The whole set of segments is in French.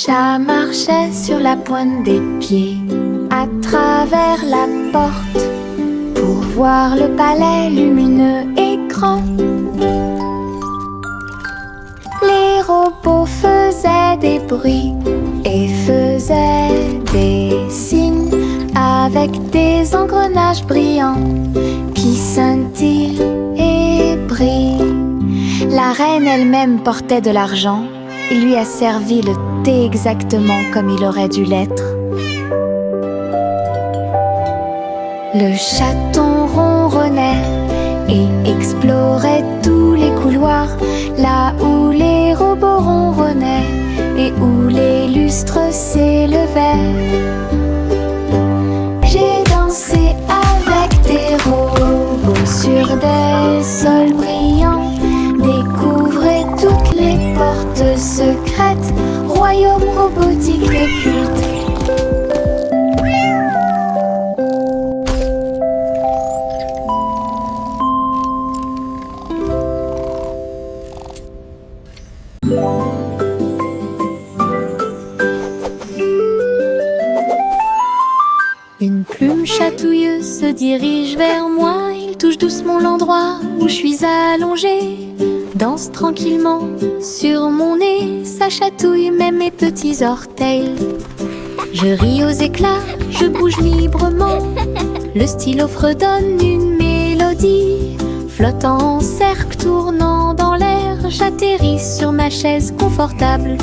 chat marchait sur la pointe des pieds à travers la porte pour voir le palais lumineux et grand. Les robots faisaient des bruits et faisaient des signes avec des engrenages brillants qui scintillent et brillent. La reine elle-même portait de l'argent. Il lui a servi le thé exactement comme il aurait dû l'être. Le chaton ronronnait et explorait tous les couloirs, là où les robots ronronnaient et où les lustres s'élevaient. J'ai dansé avec des robots sur des sols brillants, découvrez toutes les portes secrètes, royaume robotique occulte. Une plume chatouilleuse se dirige vers moi. Il touche doucement l'endroit où je suis allongée. Danse tranquillement sur mon nez. Ça chatouille même mes petits orteils. Je ris aux éclats, je bouge librement. Le stylo fredonne une mélodie. Flottant en cercle, tournant dans l'air, j'atterris sur ma chaise confortable.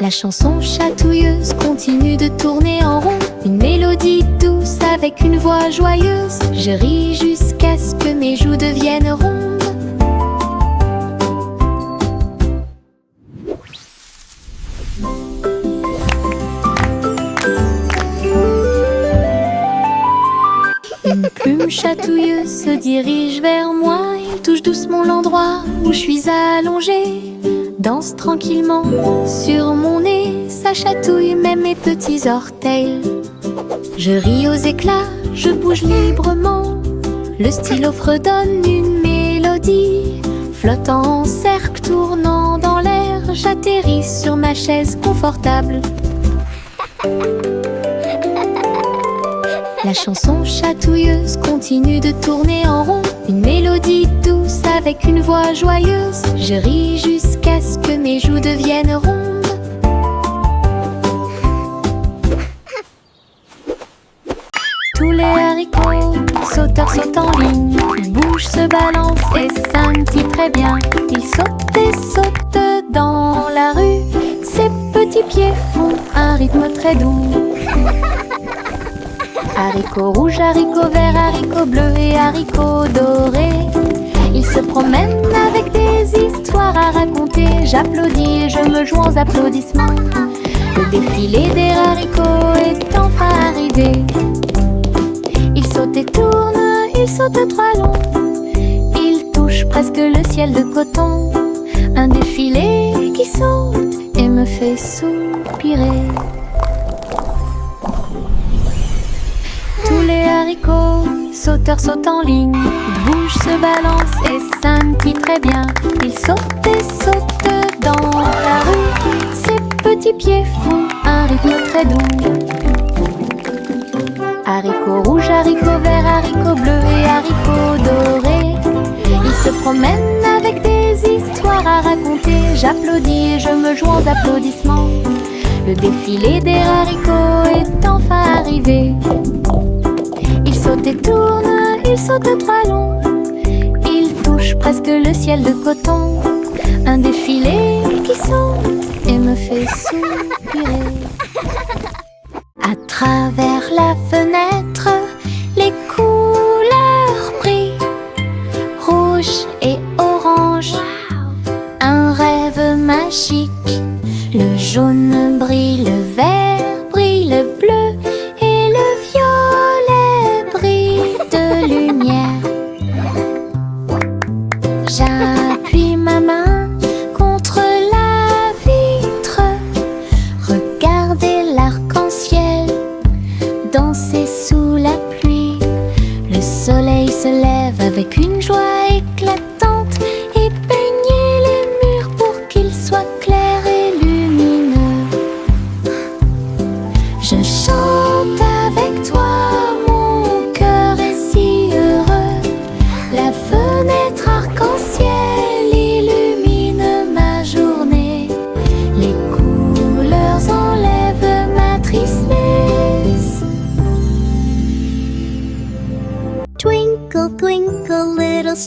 La chanson chatouilleuse continue de tourner en rond. Une mélodie douce avec une voix joyeuse. Je ris jusqu'à ce que mes joues deviennent rondes. Une plume chatouilleuse se dirige vers moi. Il touche doucement l'endroit où je suis allongée. Danse tranquillement sur mon nez, ça chatouille même mes petits orteils. Je ris aux éclats, je bouge librement. Le stylo fredonne une mélodie. Flottant en cercle, tournant dans l'air, j'atterris sur ma chaise confortable. La chanson chatouilleuse continue de tourner en rond. Une mélodie douce avec une voix joyeuse. Je ris jusqu'à ce que mes joues deviennent rondes. Tous les haricots, sauteurs sautent en ligne. Ils bougent, se balancent et scintillent très bien. Ils sautent et sautent dans la rue. Ses petits pieds font un rythme très doux. Haricots rouges, haricots verts, haricots bleus et haricots dorés. Ils se promènent avec des histoires à raconter. J'applaudis et je me joins aux applaudissements. Le défilé des haricots est enfin arrivé. Ils sautent et tournent, ils sautent trois longs. Ils touchent presque le ciel de coton. Un défilé qui saute et me fait soupirer. Tous les haricots, sauteurs sautent en ligne. Ils bougent, se balancent et scintillent très bien. Ils sautent et sautent dans la rue. Ses petits pieds font un rythme très doux. Haricots rouges, haricots verts, haricots bleus et haricots dorés. Ils se promènent avec des histoires à raconter. J'applaudis et je me joins aux applaudissements. Le défilé des haricots est enfin arrivé. Ils sautent et tournent, ils sautent trois longs. Ils touchent presque le ciel de coton. Un défilé qui saute et me fait soupirer. À travers la fenêtre, les couleurs brillent. Rouge et orange, un rêve magique. Le jaune brille, le vert brille, le bleu et le violet brillent de lumière. J'appuie ma main contre la vitre. Regardez l'arc-en-ciel danser sous la pluie. Le soleil se lève avec une joie éclatante et peigner les murs pour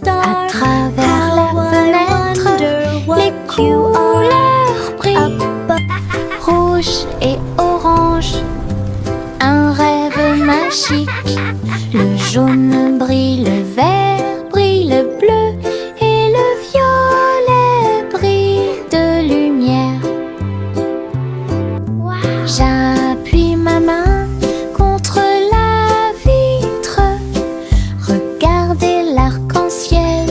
À travers la fenêtre, les couleurs brillent. Rouge et orange, un rêve magique. Le jaune brille, le vert brille, le bleu et le violet brillent de lumière. J'appuie ma main contre la vitre. Regardez l'arc-en-ciel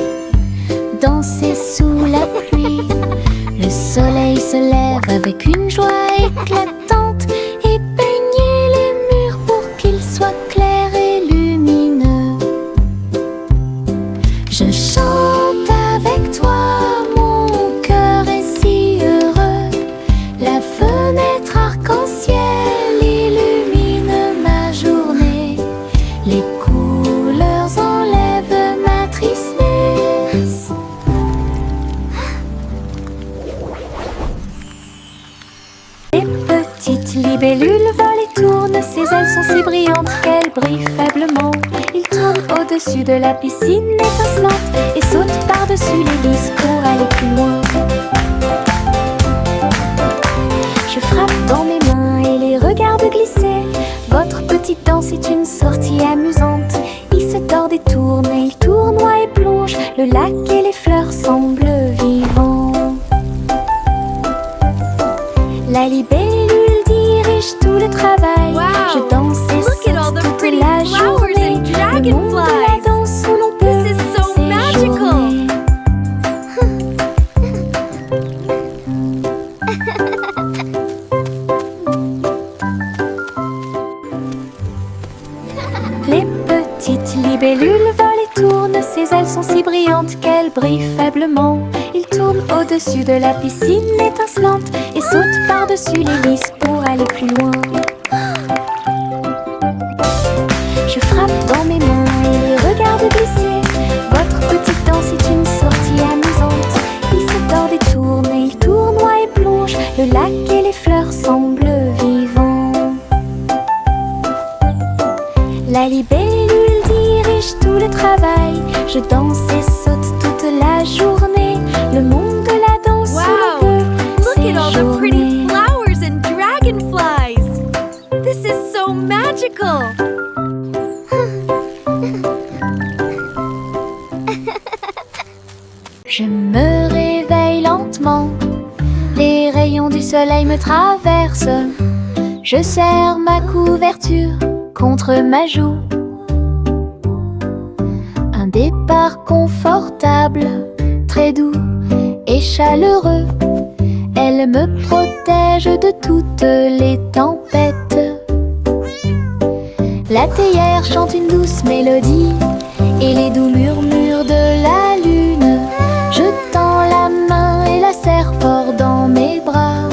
danser sous la pluie. Le soleil se lève avec une joie éclatante et peignez les murs pour qu'ils soient clairs et lumineux. Je chante avec toi, mon cœur est si heureux. La fenêtre arc-en-ciel illumine ma journée. Les couleurs enlèvent ma tristesse. Les petites libellules volent et tournent, ses ailes sont si brillantes qu'elles brillent faiblement. Ils tournent au-dessus de la piscine étincelante et sautent par-dessus les lisses pour aller plus loin. Je frappe dans mes mains et les regarde glisser. Votre petite danse est une sortie amusante. Ils se tordent et tournent, et ils tournoient et plongent. Le lac et les fleurs semblent vivants. La libellule dirige tout le travail. Je danse et saute toute la journée. Le monde de la danse où l'on peut séjourner. Les petites libellules volent et tournent, ses ailes sont si brillantes qu'elles brillent faiblement. Ils tournent au-dessus de la piscine étincelante et sautent par-dessus les lisses pour aller plus loin. Je frappe dans mes mains et les regarde glisser. Votre petite danse est une sortie amusante. Ils se tordent et tournent, et ils tournoient et plongent. Le lac et les fleurs semblent vivants. La libellule dirige tout le travail. Je danse et saute toute la journée. Le monde de la danse où l'on peut Look at all the pretty séjourner. flowers and dragonflies! This is so magical! Je me réveille lentement. Les rayons du soleil me traversent. Je serre ma couverture contre ma joue. Un départ confortable, très doux et chaleureux. Elle me protège de toutes les tempêtes. La théière chante une douce mélodie et les doux murmures de la lune. Je tends la main et la serre fort dans mes bras.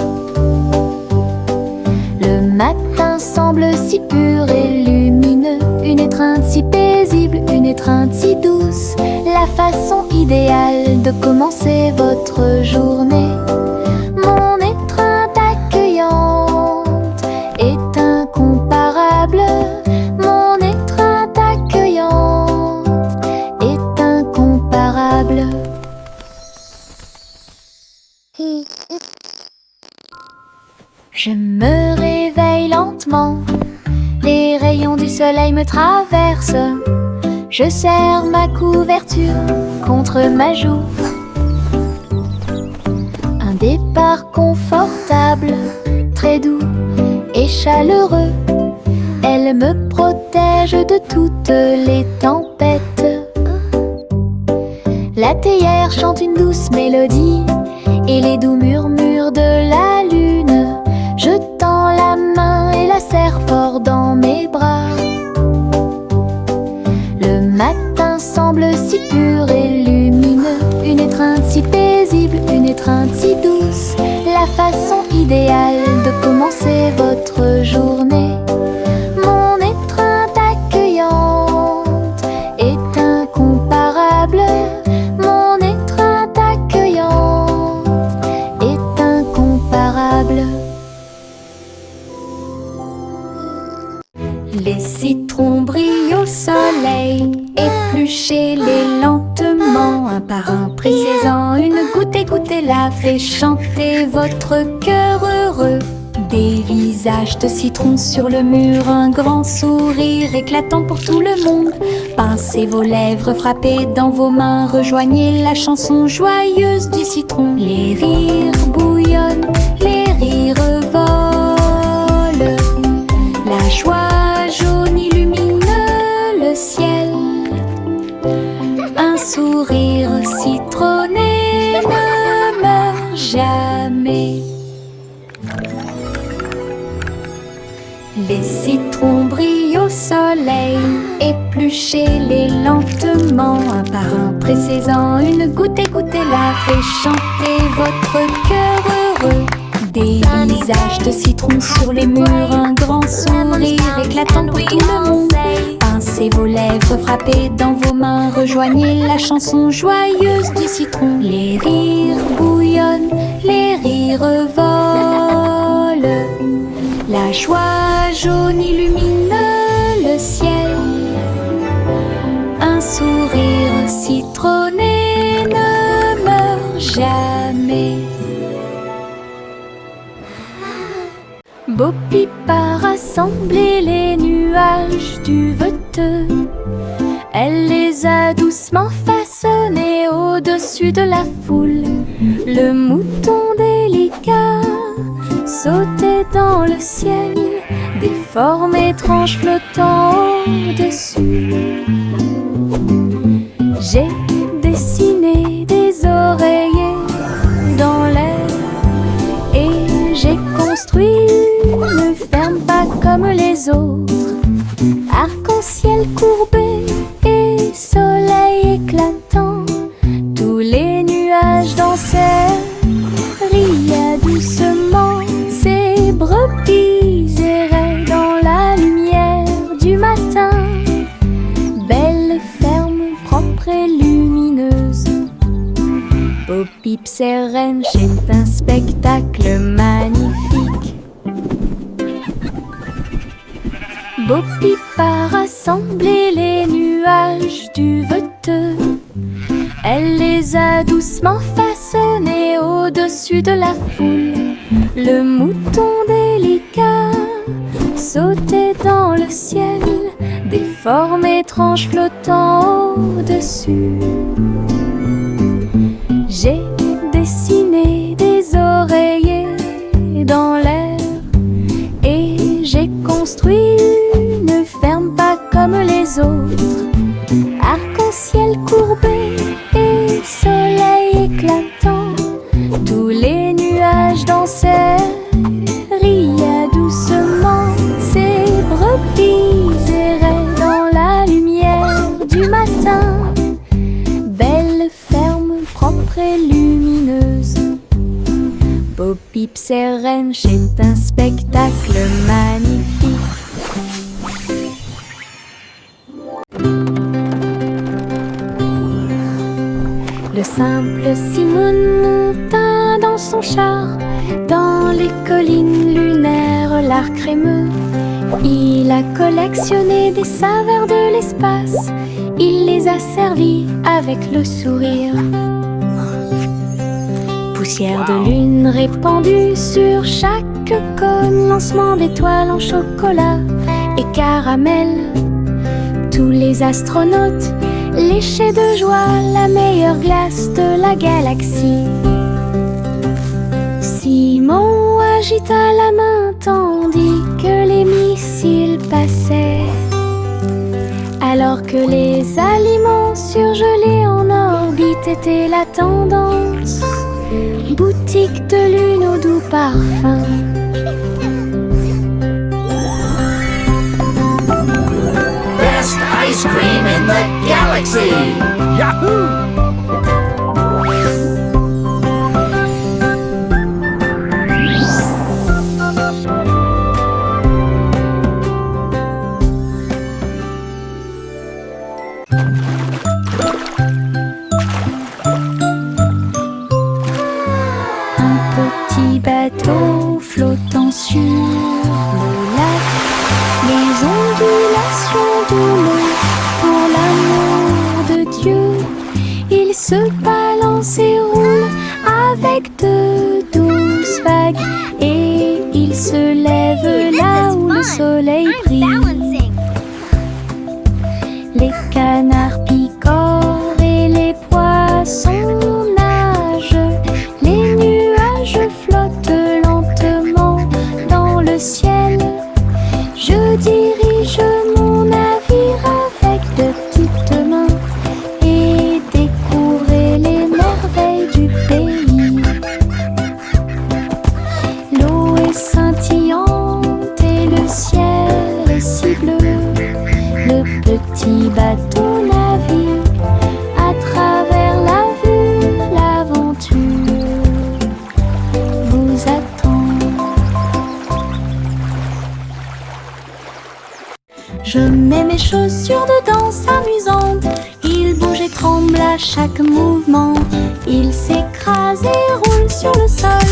Le matin semble si pur et lumineux, une étreinte si paisible, une étreinte si douce. La façon idéale de commencer votre journée. Mon étreinte accueillante est incomparable. Mon étreinte accueillante est incomparable. Je me réveille lentement. Les rayons du soleil me traversent. Je serre ma couverture contre ma joue. Un départ confortable, très doux et chaleureux. Elle me protège de toutes les tempêtes. La théière chante une douce mélodie et les doux murmures de la lune. Je tends la main et la serre fort dans mes bras. Le matin semble si pur et lumineux, une étreinte si paisible, une étreinte si douce. La façon idéale de commencer votre journée. Mon étreinte accueillante est incomparable. Mon étreinte accueillante est incomparable. Les citrons brillent au soleil, épluchez-les lentement. un par un. Pressez-en une goutte et goûtez-la. Fait chanter votre cœur heureux. Des visages de citron sur le mur, un grand sourire éclatant pour tout le monde. Pincez vos lèvres, frappez dans vos mains, rejoignez la chanson joyeuse du citron. Les rires bouillonnent, les rires volent. La joie jaune illumine le ciel. Un sourire citronné ne meurt jamais. Les citrons brillent au soleil, épluchez-les lentement, un par un. Pressez-en une goutte et goûtez-la. Fait chanter votre cœur heureux. Des visages de citron sur les murs, un grand sourire éclatant pour tout le monde. Pincez vos lèvres, frappez dans vos mains, rejoignez la chanson joyeuse du citron. Les rires bouillonnent, les rires volent. La joie jaune illumine le ciel. Un sourire citronné ne meurt jamais. Bo Peep a rassemblé les nuages du veteux. Elle les a doucement façonnés au-dessus de la foule. Le mouton délicat sautait dans le ciel, des formes étranges flottant au-dessus. J'ai dessiné des oreillers dans l'air et j'ai construit une ferme pas comme les autres. Arc-en-ciel courbé et soleil éclatant, tous les nuages dansèrent, riaient doucement. Ces brebis erraient dans la lumière du matin. Belle ferme propre et lumineuse. Bo Peep Ranch est un spectacle magnifique. Bo Peep a rassemblé les nuages du veteux. Elle les a doucement façonnés au-dessus de la foule. Le mouton délicat sautait dans le ciel, des formes étranges flottant au-dessus. J'ai dessiné des oreillers dans l'air et j'ai construit une ferme pas comme les autres. Arc-en-ciel courbé et soleil éclatant, tous les nuages dansèrent, riaient doucement. Ces brebis erraient dans la lumière du matin. Belle ferme propre et lumineuse. Bo Peep Ranch est un spectacle magnifique. Le simple Simon monta dans son char, dans les collines lunaires, l'art crémeux. Il a collectionné des saveurs de l'espace, il les a servis avec le sourire. Poussière de lune répandue sur chaque cône, lancement d'étoiles en chocolat et caramel. Tous les astronautes léchaient de joie la meilleure glace de la galaxie. Simon agita la main tandis que les missiles passaient, alors que les aliments surgelés en orbite étaient la tendance. Boutique de lune au doux parfum. Best ice cream in the galaxy! Yahoo! Bateau flottant sur le lac, les ondulations de l'eau. Pour l'amour de Dieu, il se qui se lève là où le soleil brille. Les canards picorent et les poissons nagent. Les nuages flottent lentement dans le ciel. Je dirige mon navire avec de petites mains et découvrir les merveilles du pays. L'eau est scintillante et le ciel est si bleu. Le petit bateau navigue à travers la vue. L'aventure vous attend. Je mets mes chaussures de danse amusantes. Ils bougent et tremblent à chaque mouvement. Ils s'écrasent et roulent sur le sol.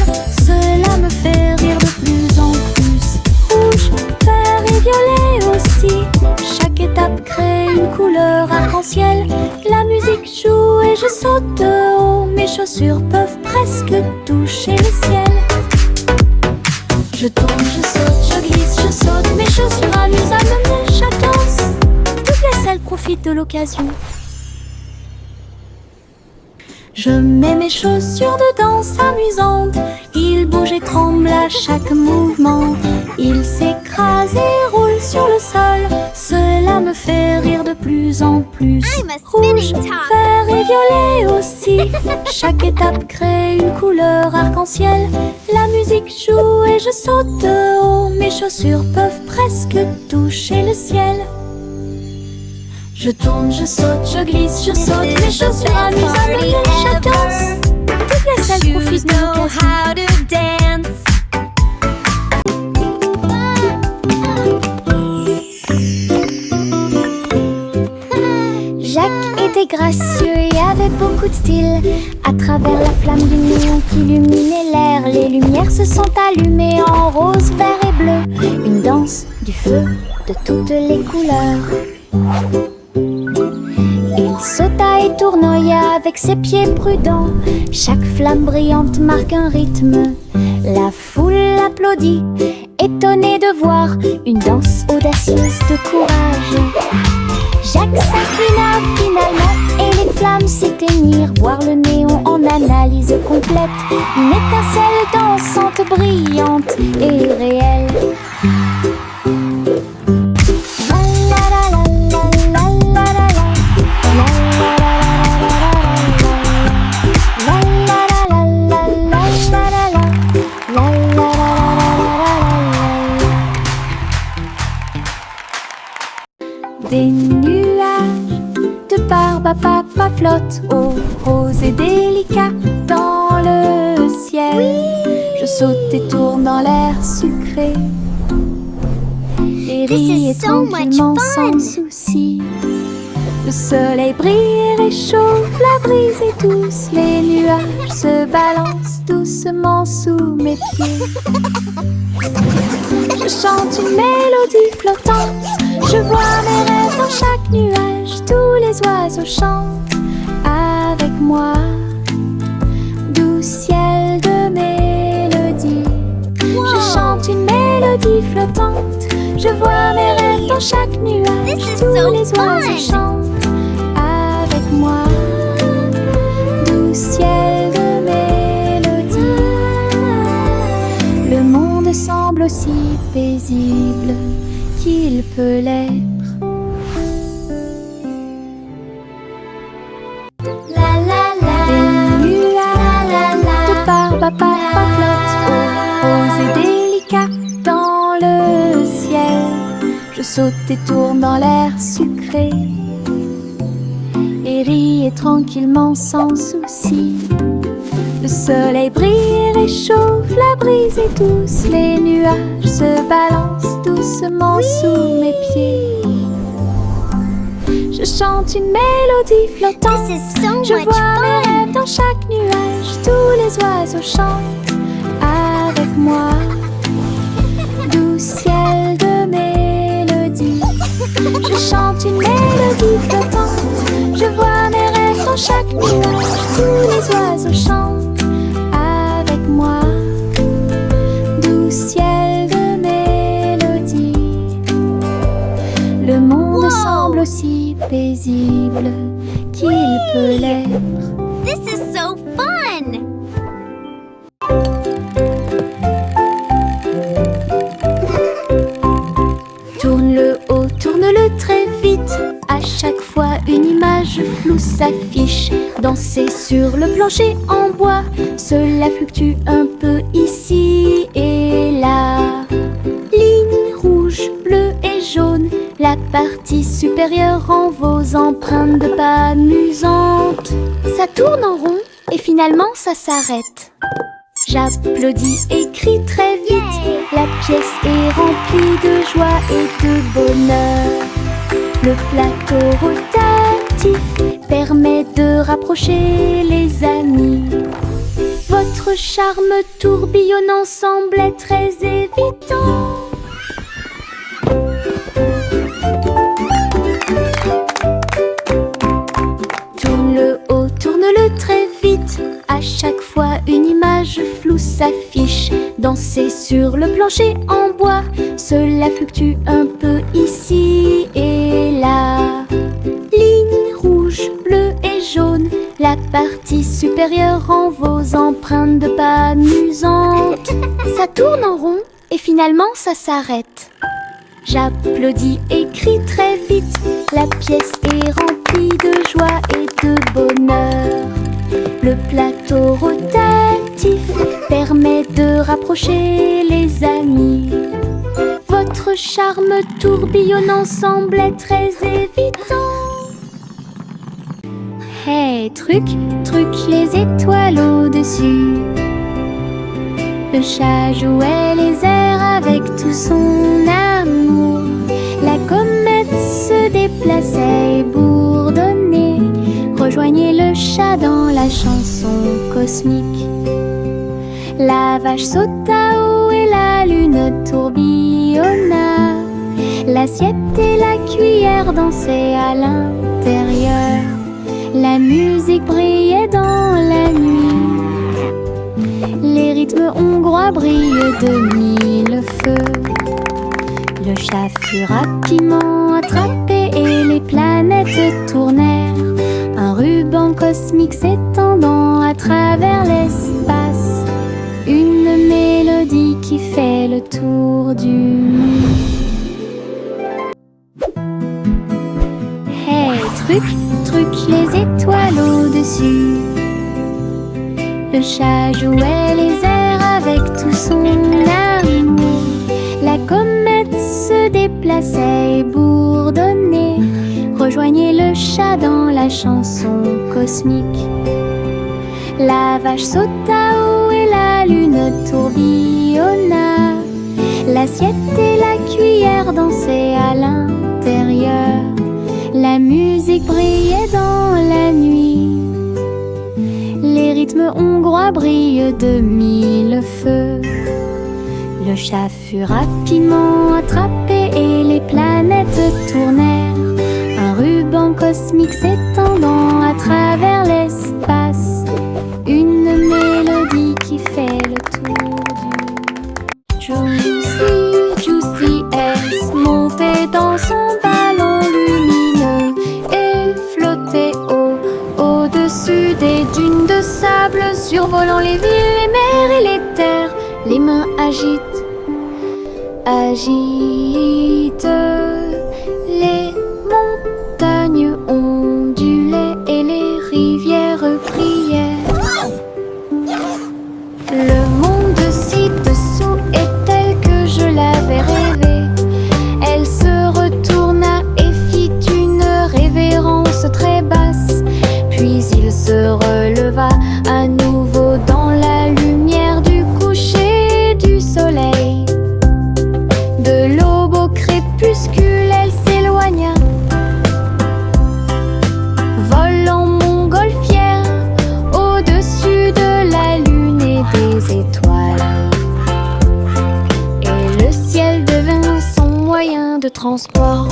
Cela me fait rire de plus en plus. Rouge, vert et violet aussi. Chaque étape crée une couleur arc-en-ciel. La musique joue et je saute de haut. Mes chaussures peuvent presque toucher le ciel. Je tourne, je saute, je glisse, je saute. Mes chaussures amusent à me mener chaque danse. Toutes les selles profitent de l'occasion. Je mets mes chaussures de danse amusantes. Ils bougent et tremblent à chaque mouvement. Ils s'écrasent et roulent sur le sol. Cela me fait rire de plus en plus. Rouge, vert et violet aussi. Chaque étape crée une couleur arc-en-ciel. La musique joue et je saute de haut. Mes chaussures peuvent presque toucher le ciel. Je tourne, je saute, je glisse, je saute. Mes chaussures amusent à mener chaque danse. Toutes les selles profitent de l'occasion. Jacques était gracieux et avait beaucoup de style. À travers la flamme du néon qui illuminait l'air, les lumières se sont allumées en rose, vert et bleu. Une danse du feu de toutes les couleurs. Il sauta et tournoya avec ses pieds prudents. Chaque flamme brillante marque un rythme. La foule applaudit, étonnée de voir une danse audacieuse de courage. Jacques s'inclina finalement et les flammes s'éteignirent. Voir le néon en analyse complète. Une étincelle dansante, brillante et réelle. Des nuages de barbe à papa flottent, oh, rose et délicat dans le ciel. Je saute et tourne dans l'air sucré et ris et tranquillement sans souci. Le soleil brille et réchauffe, la brise est douce. Les nuages se balancent doucement sous mes pieds. Je chante une mélodie flottante. Je vois mes rêves dans chaque nuage. Tous les oiseaux chantent avec moi. Doux ciel de mélodie. Je chante une mélodie flottante. Je vois mes rêves dans chaque nuage. Tous les oiseaux chantent avec moi. Doux ciel de mélodie. Le monde semble aussi paisible qu'il peut l'être. La la la. Des nuages de barbe à papa flottent, rose et délicat dans le ciel. Je saute et tourne dans l'air sucré et ris tranquillement sans souci. Le soleil brille et réchauffe, la brise est douce. Les nuages se balancent doucement sous mes pieds. Je chante une mélodie flottante. Je vois mes rêves dans chaque nuage. Tous les oiseaux chantent avec moi. Doux ciel de mélodie. Je chante une mélodie flottante. Je vois mes rêves dans chaque nuage. Tous les oiseaux chantent avec moi. Doux ciel paisible qu'il peut l'être. This is so fun! Tourne-le haut, tourne-le très vite. À chaque fois une image floue s'affiche. Danser sur le plancher en bois, cela fluctue un peu ici et là. Ligne rouge, bleue et jaune, la partie supérieure rend vos empreintes de pas amusantes. Ça tourne en rond et finalement ça s'arrête. J'applaudis et crie très vite. La pièce est remplie de joie et de bonheur. Le plateau rotatif permet de rapprocher les amis. Votre charme tourbillonnant semblait très évident. Tourne-le haut, tourne-le très vite. À chaque fois une image floue s'affiche. Danser sur le plancher en bois, cela fluctue un peu ici et là. Ligne rouge, bleue et jaune, la partie supérieure rend vos empreintes de pas amusantes. Ça tourne en rond et finalement ça s'arrête. J'applaudis et crie très vite. La pièce est remplie de joie et de bonheur. Le plateau rotatif permet de rapprocher les amis. Votre charme tourbillonnant semblait très évident. Hey, truc, truc, les étoiles au-dessus. Le chat jouait les airs avec tout son amour. La comète se déplaçait et bourdonnait. Rejoignez le chat dans la chanson cosmique. La vache sauta haut et la lune tourbillonna. L'assiette et la cuillère dansaient à l'intérieur. La musique brillait dans la nuit. Les rythmes hongrois brillent de mille feux. Le chat fut rapidement attrapé et les planètes tournèrent. Un ruban cosmique s'étendant à travers l'espace. Une mélodie qui fait le tour du monde. Hey, truc, truc, les étoiles au-dessus. Le chat jouait les airs avec tout son amour. La comète se déplaçait et bourdonnait. Rejoignez le chat dans la chanson cosmique. La vache sauta haut et la lune tourbillonna. L'assiette et la cuillère dansaient à l'intérieur. La musique brillait dans la nuit. Les rythmes hongrois brillent de mille feux. Le chat fut rapidement attrapé et les planètes tournèrent. Un ruban cosmique s'étendant à travers l'espace. Une mélodie qui fait le tour du... Juicy, Juicy S montait dans son ballon lumineux et flottait au-dessus des dunes de sable, survolant les villes, les mers et les terres. Les mains agitent les montagnes ondulaient et les rivières prièrent. Le monde ci-dessous est tel que je l'avais rêvé. Elle se retourna et fit une révérence très basse. Puis il se releva à nouveau dans la lumière du coucher du soleil. De l'aube au crépuscule, elle s'éloigna, volant montgolfière au-dessus de la lune et des étoiles. Et le ciel devint son moyen de transport.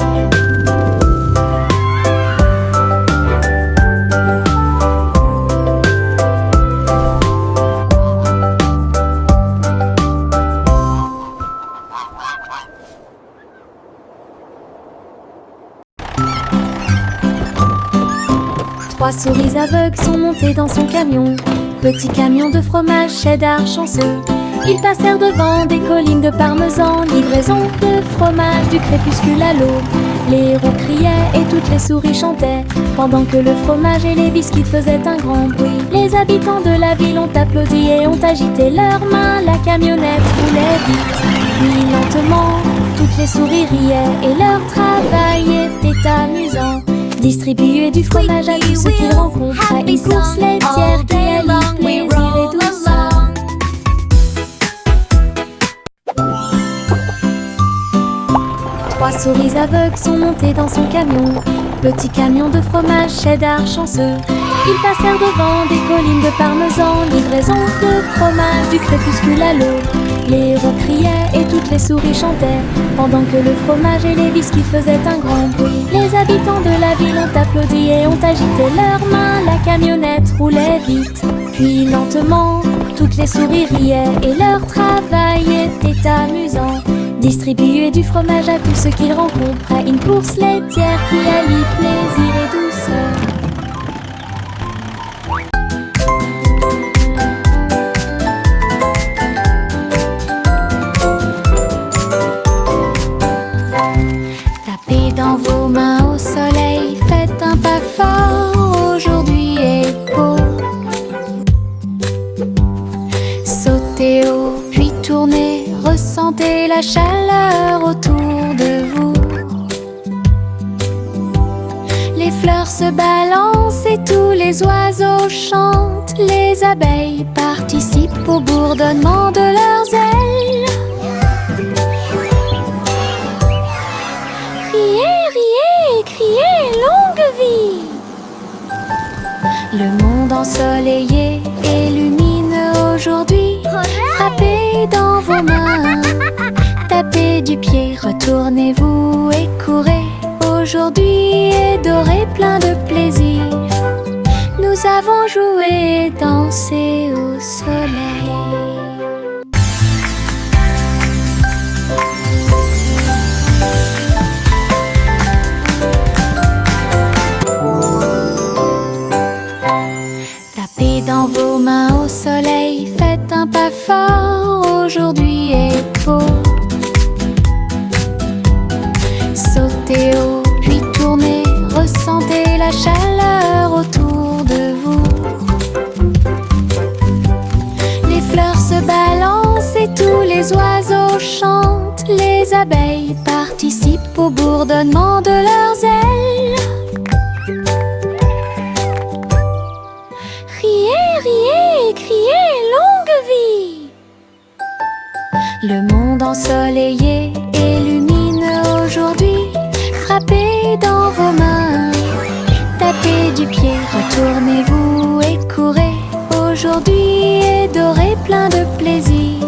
3 souris aveugles sont montées dans son camion. Petit camion de fromage cheddar chanceux. Ils passèrent devant des collines de parmesan. Livraison de fromage du crépuscule à l'aube. Les héros criaient et toutes les souris chantaient, pendant que le fromage et les biscuits faisaient un grand bruit. Les habitants de la ville ont applaudi et ont agité leurs mains. La camionnette roulait vite, puis lentement. Toutes les souris riaient et leur travail était amusant. Distribuer du fromage à tous ceux qu'ils rencontraient. Une course laitière qui allie plaisir et douceur. Trois souris aveugles sont montées dans son camion. Petit camion de fromage cheddar chanceux. Ils passèrent devant des collines de parmesan. Livraison de fromage du crépuscule à l'aube. Les héros criaient et toutes les souris chantaient, pendant que le fromage et les biscuits faisaient un grand bruit. Les habitants de la ville ont applaudi et ont agité leurs mains. La camionnette roulait vite, puis lentement. Toutes les souris riaient et leur travail était amusant. Distribuer du fromage à tous ceux qu'ils rencontraient. Une course laitière qui allie plaisir et douceur. Tapez dans vos mains au soleil, faites un pas fort, aujourd'hui est beau. Sautez haut, puis tournez, ressentez la chaleur autour de vous. Les fleurs se balancent et tous les oiseaux chantent. Les abeilles participent au bourdonnement de leurs ailes. Riez, riez, criez, longue vie. Le monde ensoleillé et lumineux aujourd'hui. Frappez dans vos mains, tapez du pied, retournez-vous et courez. Aujourd'hui est doré, plein de plaisir. Nous avons joué et dansé au soleil. Tapez dans vos mains au soleil, faites un pas fort, aujourd'hui est beau. Sautez haut, puis tournez, ressentez la chaleur autour de vous. Les fleurs se balancent et tous les oiseaux chantent. Les abeilles participent au bourdonnement de leurs ailes. Riez, riez, criez, longue vie. Le monde ensoleillé et lumineux aujourd'hui. Frappez dans vos mains, tapez du pied, retournez-vous et courez. Aujourd'hui est doré, plein de plaisir.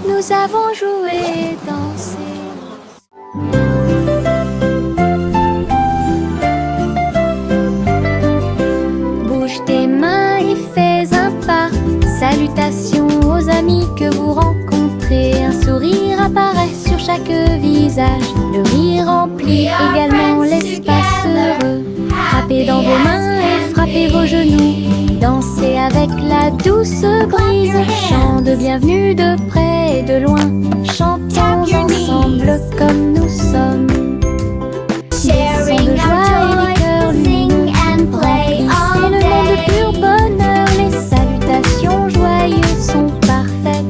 Nous avons joué et dansé. Bouge tes mains et fais un pas. Salutations aux amis que vous rencontrez. Un sourire apparaît sur chaque visage. Le rire remplit également l'espace heureux. Frappez dans vos mains et frappez vos genoux. Dansez avec la douce brise. Chant de bienvenue de près et de loin. Chantons ensemble comme nous sommes. Des sons de joie et des cœurs lumineux. Remplissez le monde de pur bonheur. Les salutations joyeuses sont parfaites.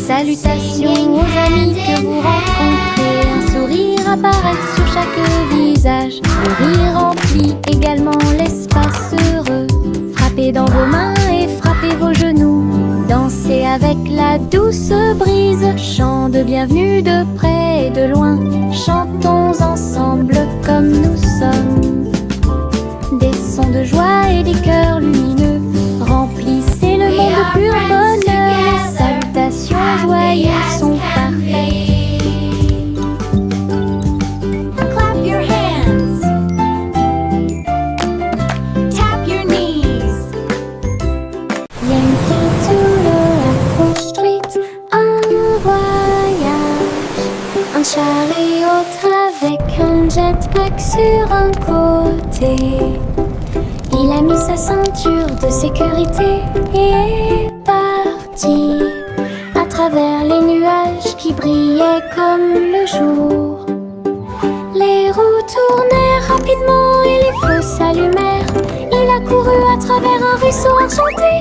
Salutations aux amis que vous rencontrez. Un sourire apparaît sur chaque visage. Le rire remplit également l'espace heureux. Frappez dans vos mains et frappez vos genoux. Dansez avec la douce brise. Chant de bienvenue de près et de loin. Chantons ensemble comme nous sommes. Des sons de joie et des cœurs lumineux. Remplissez le monde de pur bonheur. Les salutations joyeuses sont parfaites. Clap your hands. sur un côté. Il a mis sa ceinture de sécurité et est parti à travers les nuages qui brillaient comme le jour. Les roues tournèrent rapidement et les feux s'allumèrent. Il a couru à travers un ruisseau enchanté.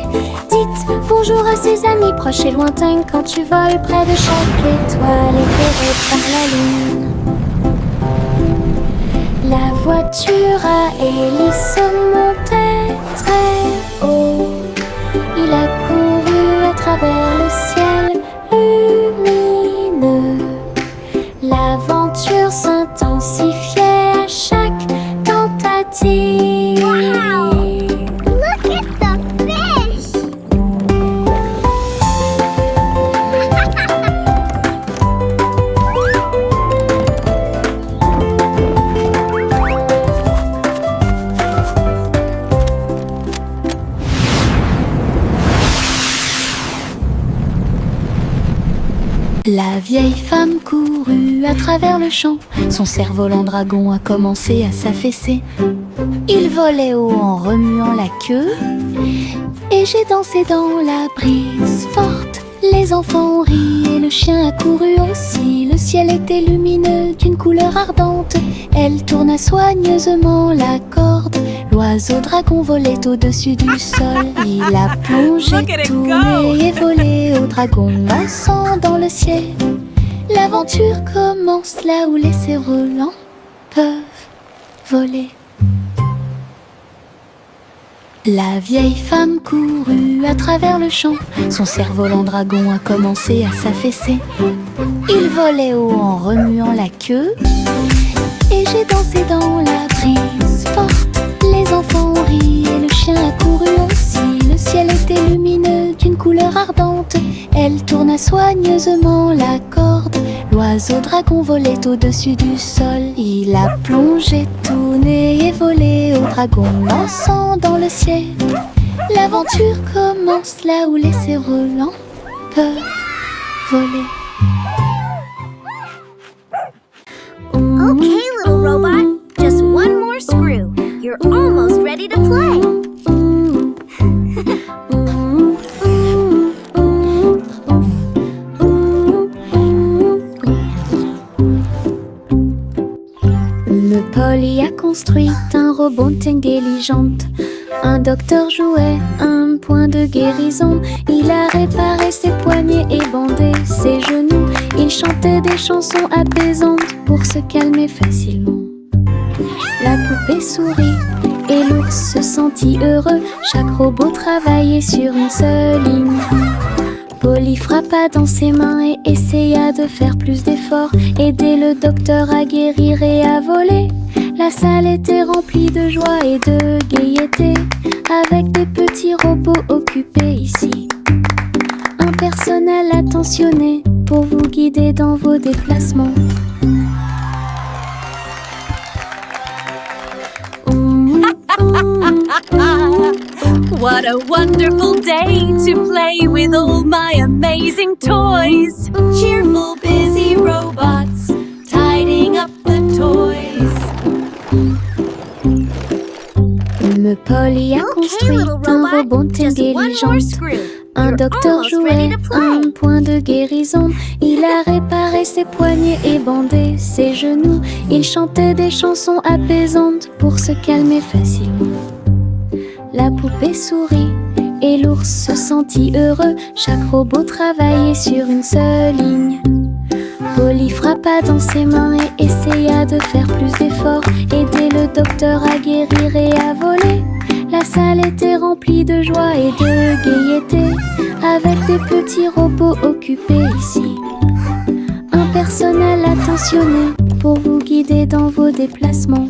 Dites bonjour à ses amis proches et lointains quand tu voles près de chaque étoile éclairée par la lune. La voiture à hélice montait très haut. Il a couru à travers le ciel lumineux. L'aventure s'intensifiait à chaque tentative. Wow! Look at the fish! La vieille femme courut à travers le champ. Son cerf-volant dragon a commencé à s'affaisser. Il volait haut en remuant la queue et j'ai dansé dans la brise forte. Les enfants ont ri et le chien a couru aussi. Le ciel était lumineux d'une couleur ardente. Elle tourna soigneusement la corde. L'oiseau dragon volait au-dessus du sol. Il a plongé, tourné et volé au dragon dansant dans le ciel. L'aventure commence là où les cerfs-volants peuvent voler. La vieille femme courut à travers le champ. Son cerf-volant dragon a commencé à s'affaisser. Il volait haut en remuant la queue et j'ai dansé dans la brise forte. Les enfants ont ri et le chien a couru aussi. Le ciel était lumineux d'une couleur ardente. Elle tourna soigneusement la corde. L'oiseau dragon volait au-dessus du sol. Il a plongé, tourné et volé au dragon dansant dans le ciel. L'aventure commence là où les cerfs-volants peuvent voler. Okay, little robot, just one more screw. You're almost ready to play. Polly a construit un robot intelligente. Un docteur jouait un point de guérison. Il a réparé ses poignets et bandé ses genoux. Il chantait des chansons apaisantes pour se calmer facilement. La poupée sourit et l'ours se sentit heureux. Chaque robot travaillait sur une seule ligne. Polly frappa dans ses mains et essaya de faire plus d'efforts. Aider le docteur à guérir et à voler. La salle était remplie de joie et de gaieté, avec des petits robots occupés ici. Un personnel attentionné pour vous guider dans vos déplacements. What a wonderful day to play with all my amazing toys. Cheerful, busy robots, tidying up the toys. Polly a construit un robot intelligente. Un docteur jouait un point de guérison. Il a réparé ses poignets et bandé ses genoux. Il chantait des chansons apaisantes pour se calmer facilement. La poupée sourit et l'ours se sentit heureux. Chaque robot travaillait sur une seule ligne. Polly frappa dans ses mains et essaya de faire plus d'efforts. Aider le docteur à guérir et à voler. La salle était remplie de joie et de gaieté, avec des petits robots occupés ici. Un personnel attentionné pour vous guider dans vos déplacements.